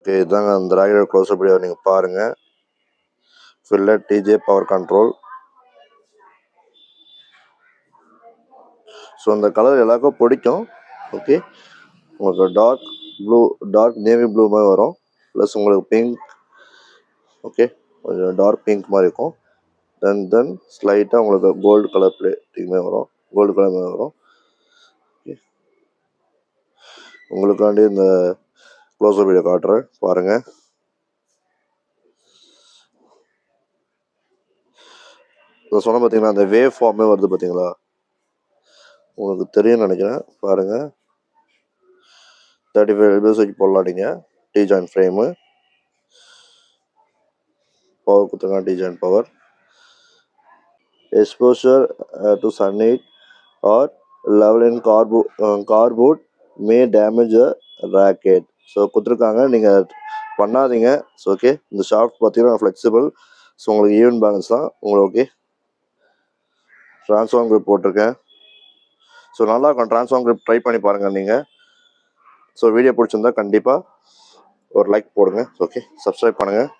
Okay, இதாங்க அந்த ராக்கெட்டோட close-up video நீங்கள் பாருங்கள். ஃபில்லட் டிஜே பவர் கண்ட்ரோல். ஸோ அந்த கலர் எல்லாருக்கும் பிடிக்கும். ஓகே, உங்களுக்கு dark blue, dark navy blue மாதிரி வரும். ப்ளஸ் உங்களுக்கு பிங்க். ஓகே, கொஞ்சம் டார்க் பிங்க் மாதிரி இருக்கும். தென் ஸ்லைட்டாக உங்களுக்கு கோல்டு கலர் பிளேட்டிங்குமே வரும், கோல்டு கலர் மாதிரி வரும். ஓகே, உங்களுக்காண்டி இந்த க்ளோஸ்அப் வீடியோ காட்டுறேன் பாருங்கள். இதை சொன்ன பார்த்தீங்கன்னா அந்த வேவ் ஃபார்மே வருது பார்த்தீங்களா, உங்களுக்கு தெரியும்னு நினைக்கிறேன். பாருங்கள், 35 LBS வரைக்கும் போடலாம். நீங்கள் டி ஜாயின் ஃப்ரேமு பவர் கொடுத்துருங்க. டி join power exposure to sunlight or level in cardboard may damage a racket. So கொடுத்துருக்காங்க, நீங்கள் பண்ணாதீங்க. ஸோ ஓகே, இந்த ஷாஃப்ட் பார்த்தீங்கன்னா ஃப்ளெக்சிபிள். ஸோ உங்களுக்கு ஈவன் பேலன்ஸ் தான் உங்களுக்கு. ஓகே, ட்ரான்ஸ்ஃபார்ம் grip போட்டிருக்கேன். ஸோ நல்லாயிருக்கும், ட்ரான்ஸ்ஃபார்ம் grip ட்ரை பண்ணி பாருங்கள் நீங்கள். ஸோ வீடியோ பிடிச்சிருந்தா கண்டிப்பாக ஒரு லைக் போடுங்க. ஓகே, சப்ஸ்கிரைப் பண்ணுங்கள்.